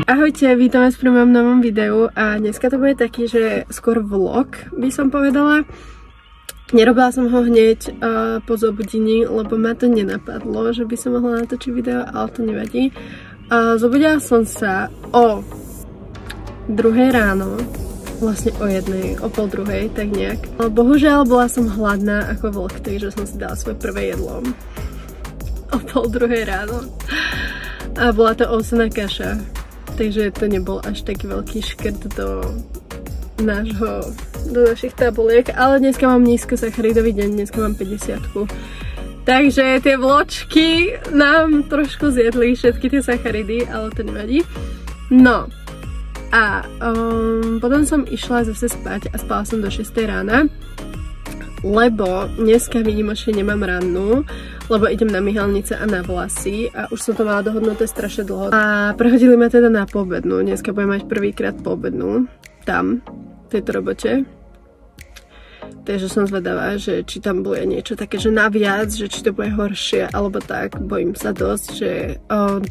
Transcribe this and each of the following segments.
Ahojte, vítam vás pri mojom novom videu a dneska to bude taký, že skôr vlog by som povedala. Nerobila som ho hneď po zobudení, lebo ma to nenapadlo, že by som mohla natočiť video, ale to nevadí. Zobudila som sa o 2 ráno, vlastne o 1, o 1:30, tak nejak. Bohužiaľ bola som hladná ako vlk, takže som si dala svoje prvé jedlo o 1:30 ráno. A bola to ovsená kaša. Takže to nebol až taký veľký škrt do našich tabuliek, ale dneska mám nízkosacharidový deň, dneska mám 50-ku. Takže tie vločky nám trošku zjedli všetky tie sacharidy, ale to nevadí. No a potom som išla zase spať a spala som do 6 rána, lebo dneska výnimočne nemám rannú, lebo idem na myhalnice a na vlasy a už som to mala dohodnuté strašne dlho. A prehodili ma teda na poobednú. Dneska budem mať prvýkrát poobednú tam, v tejto robote. Takže som zvedavá, že či tam bude niečo také, že naviac, že či to bude horšie, alebo tak. Bojím sa dosť, že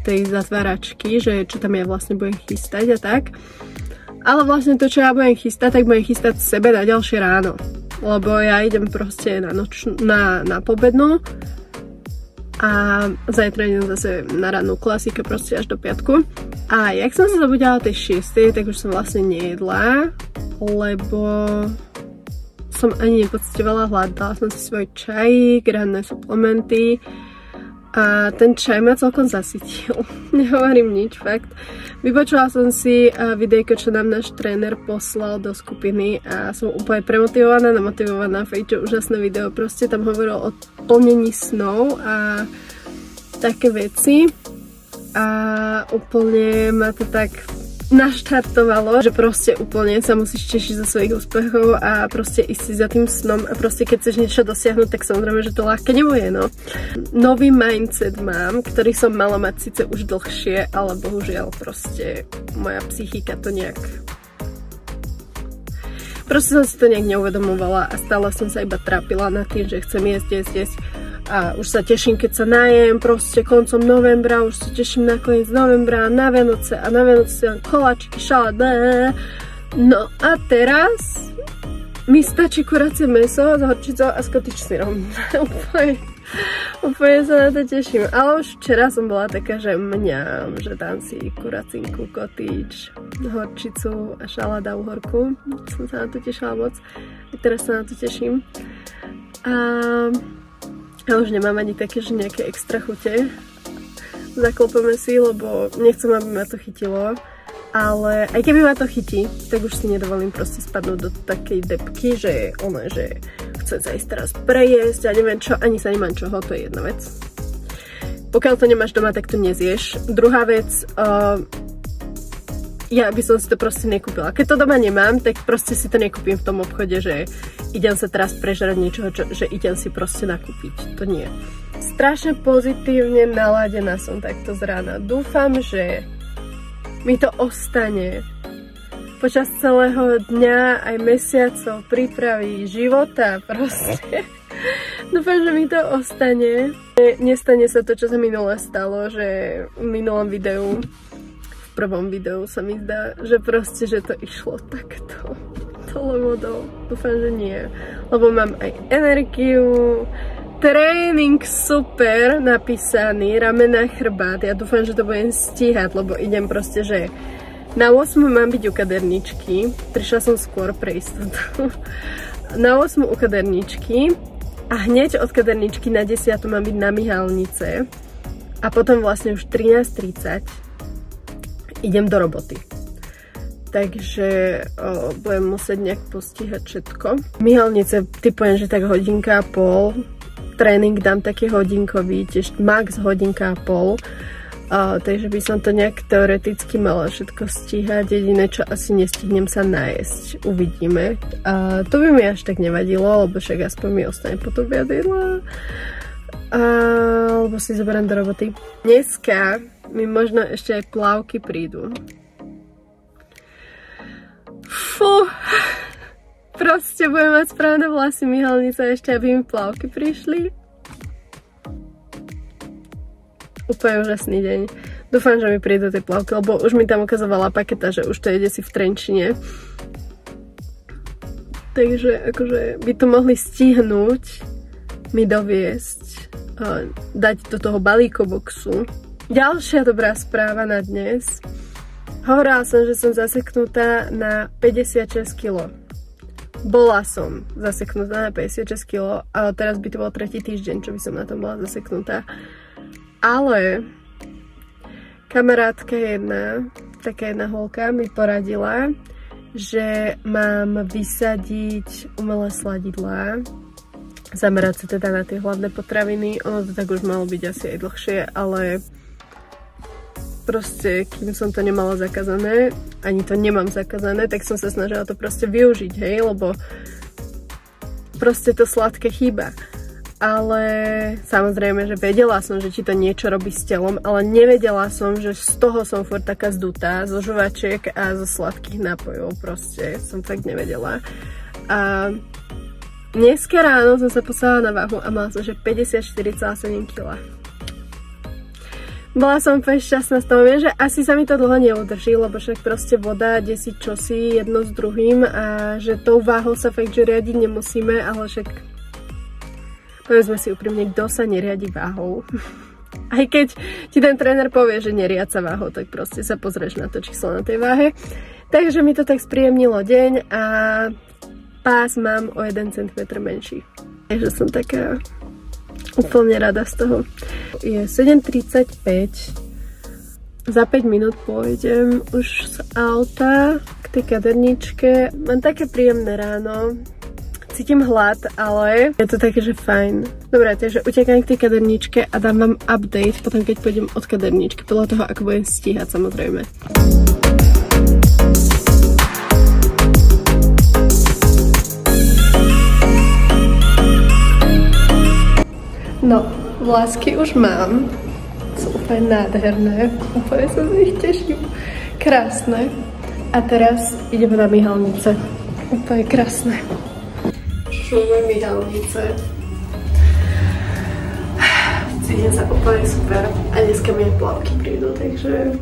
tej zatváračky, že čo tam ja vlastne budem chystať a tak. Ale vlastne to, čo ja budem chystať, tak budem chystať sebe na ďalšie ráno. Lebo ja idem proste na pobednú a zajtra idem zase na rannú klasika proste až do piatku. A jak som sa zobudila o tej 6, tak už som vlastne nejedla, lebo som ani nepocitovala hlad. Dala som si svoj čajík, ranné suplementy a ten čaj ma celkom zasytil. Nehovorím nič, fakt. Vypočula som si videjko, čo nám náš tréner poslal do skupiny a som úplne premotivovaná, namotivovaná. Fakt, čo úžasné video. Proste tam hovoril o plnení snov a také veci. A úplne ma to tak naštartovalo, že proste úplne sa musíš tešiť zo svojich úspechov a proste ísť si za tým snom a proste keď chceš niečo dosiahnuť, tak samozrejme, že to ľahké nebude, no. Nový mindset mám, ktorý som mala mať síce už dlhšie, ale bohužiaľ proste moja psychika to nejak... Proste som si to nejak neuvedomovala a stále som sa iba trápila nad tým, že chcem jesť. A už sa teším, keď sa najem, proste koncom novembra, už sa teším na koniec novembra, na Vianoce a na Vianoce koláčiky, šalát, no a teraz mi stačí kuracie mäso s horčicou a s kotičsírom. úplne sa na to teším. Ale už včera som bola taká, že mňam, že dám si kuracinku, kotič, horčicu a šalát a uhorku. Som sa na to tešila moc. A teraz sa na to teším. Ja už nemám ani také, že nejaké extra chute. Zaklopeme si, lebo nechcem, aby ma to chytilo. Ale aj keby ma to chytí, tak už si nedovolím proste spadnúť do takej depky, že chce sa ísť teraz prejesť a neviem čo, ani sa nemám čoho, to je jedna vec. Pokiaľ to nemáš doma, tak to nezieš. Druhá vec, ja by som si to proste nekúpila. Keď to doma nemám, tak proste si to nekúpim v tom obchode, že idem sa teraz prežrať niečoho, že idem si proste nakúpiť. To nie. Strašne pozitívne naladená som takto z rána. Dúfam, že mi to ostane počas celého dňa, aj mesiacov, prípravy, života proste. Dúfam, že mi to ostane. Nestane sa to, čo sa minule stalo, že v minulom videu, v prvom videu sa mi zdá, že proste, že to išlo takto vodou. Dúfam, že nie. Lebo mám aj energiu, tréning super napísaný, ramena, chrbát. Ja dúfam, že to budem stíhať, lebo idem proste, že na 8 mám byť u kaderničky. Prišla som skôr pre istotu. Na 8 u kaderničky a hneď od kaderničky na 10 mám byť na myhalnice a potom vlastne už 13:30 idem do roboty. Takže budem musieť nejak postihať všetko. Myhalnice typujem, že tak 1,5 hodiny. Tréning dám taký hodinkový, tiež max 1,5 hodiny. Takže by som to nejak teoreticky mala všetko stíhať. Jediné, čo asi nestihnem sa najesť. Uvidíme. To by mi až tak nevadilo, lebo však aspoň mi ostane potom viac jedla. Alebo si zoberiem do roboty. Dneska mi možno ešte aj plavky prídu. Fú, proste budem mať správne vlasy, myhalnice, ešte aby mi plavky prišli. Úplne úžasný deň. Dúfam, že mi prídu tie plavky, lebo už mi tam ukazovala paketa, že už to jede si v Trenčine. Takže akože by to mohli stihnúť mi doviesť, dať do toho balíkoboxu. Ďalšia dobrá správa na dnes. Hovorila som, že som zaseknutá na 56 kg. Bola som zaseknutá na 56 kg, ale teraz by to bol 3. týždeň, čo by som na tom bola zaseknutá. Ale kamarátka jedna, taká jedna holka, mi poradila, že mám vysadiť umelé sladidlá, zamerať sa teda na tie hlavné potraviny. Ono to tak už malo byť asi aj dlhšie, ale proste, kým som to nemala zakázané, ani to nemám zakázané, tak som sa snažila to proste využiť, hej, lebo proste to sladké chýba. Ale samozrejme, že vedela som, že ti to niečo robí s telom, ale nevedela som, že z toho som furt taká zdutá, zo žuvačiek a zo sladkých nápojov, proste som tak nevedela. A dneska ráno som sa poslala na váhu a mala som, že 54,7 kg. Bola som úplne šťastná z toho, viem, že asi sa mi to dlho neudrží, lebo však proste voda desí čosi jedno s druhým a že tou váhou sa fakt, že riadiť nemusíme, ale však povedzme si úprimne, kto sa neriadi váhou. Aj keď ti ten tréner povie, že neriad sa váhou, tak proste sa pozrieš na to číslo na tej váhe. Takže mi to tak spríjemnilo deň a pás mám o 1 cm menší. Takže som taká úplne rada z toho. Je 7:35. Za 5 minút pôjdem už z auta k tej kaderničke. Mám také príjemné ráno. Cítim hlad, ale je to také, že fajn. Dobre, takže utekám k tej kaderničke a dám vám update potom, keď pôjdem od kaderničky. Podľa toho, ako budem stíhať, samozrejme. No, vlásky už mám. Sú úplne nádherné. Úplne sa z nich teším. Krásne. A teraz ideme na myhalnice. Úplne krásne. Šúme myhalnice. Cítim sa úplne super. A dneska mi aj plavky prídu, takže...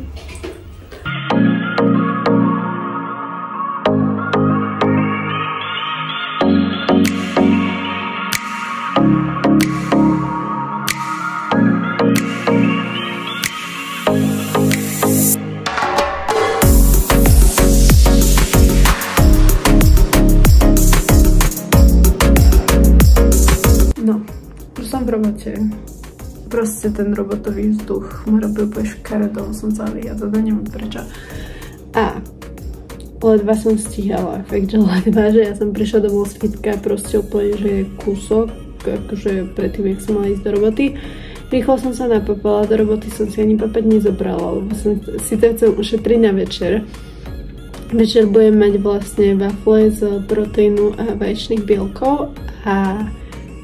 v robote. Proste ten robotový vzduch ma robí úplne škaredo, som sa vyjadla, neviem prečo. A ledva som stíhala, fakt, že ledva, že ja som prišla domov z fitka, proste úplne, že kúsok, akože predtým, jak som mala ísť do roboty. Rýchlo som sa napapala, do roboty som si ani papať nezobrala, lebo som si to chcem ušetriť na večer. Večer budem mať vlastne wafle z proteínu a vaječných bielkov a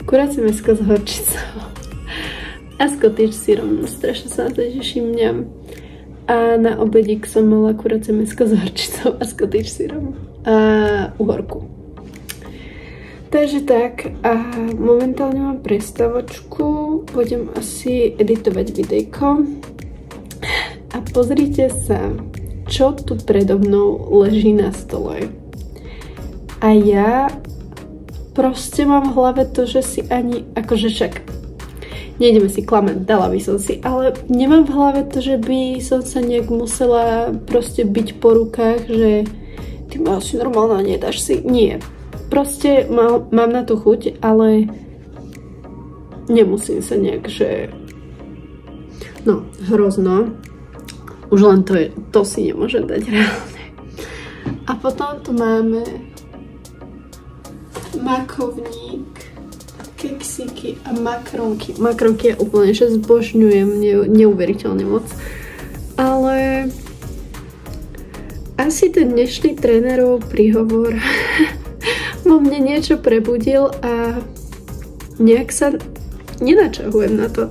kurácie mäsko s horčicou a s cottage sírom. Strašne sa na to teším, mňam. A na obedík som mala kurácie mäsko s horčicou a s cottage sírom a uhorku. Takže tak, a momentálne mám prestavočku, budem asi editovať videjko a pozrite sa, čo tu predo mnou leží na stole. A ja proste mám v hlave to, že si ani, akože však, nejdeme si klamať, dala by som si, ale nemám v hlave to, že by som sa nejak musela proste byť po rukách, že ty ma asi normálna, nedáš si, nie. Proste mám na to chuť, ale nemusím sa nejak, že no, hrozno. Už len to si nemôžem dať reálne. A potom tu máme makovník, keksiky a makronky. Makronky ja úplne že zbožňujem, neuveriteľne moc. Ale asi ten dnešný trénerov príhovor vo mne niečo prebudil a nejak sa nenačahujem na to.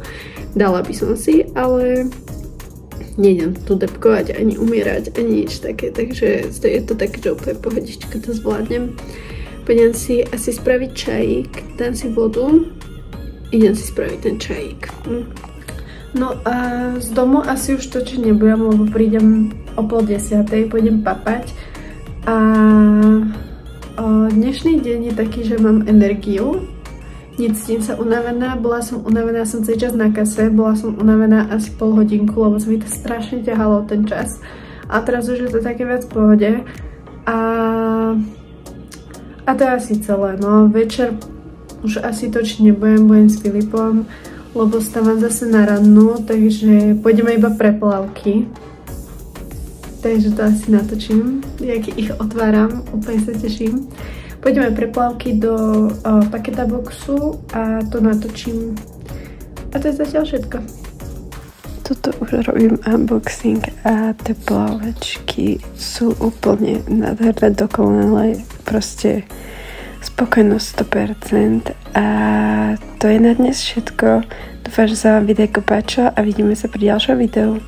Dala by som si, ale nejdem tu depkovať, ani umierať, ani nič také, takže je to také, že úplne pohodička to zvládnem. Poďam si asi spraviť čajík, dám si vodu, idem si spraviť ten čajík. No a z domu asi už točiť nebudem, lebo prídem o 9:30, pôjdem papať. A dnešný deň je taký, že mám energiu. Necítim sa unavená, bola som unavená, som celý čas na kase, bola som unavená asi pol hodinku, lebo sa mi to strašne ťahalo ten čas. A teraz už je to také viac v pohode. A to je asi celé, no. Večer už asi točiť nebudem s Filipom, lebo stávam zase na rannú, takže pôjdeme iba preplavky. Takže to asi natočím, jak ich otváram, úplne sa teším. Pôjdeme preplavky do Paketa Boxu a to natočím. A to je zatiaľ všetko. Toto už robím unboxing a tie plávačky sú úplne nádherné, dokonalé, proste spokojnosť 100%. A to je na dnes všetko. Dúfam, že sa vám videjko páčilo a vidíme sa pri ďalšom videu.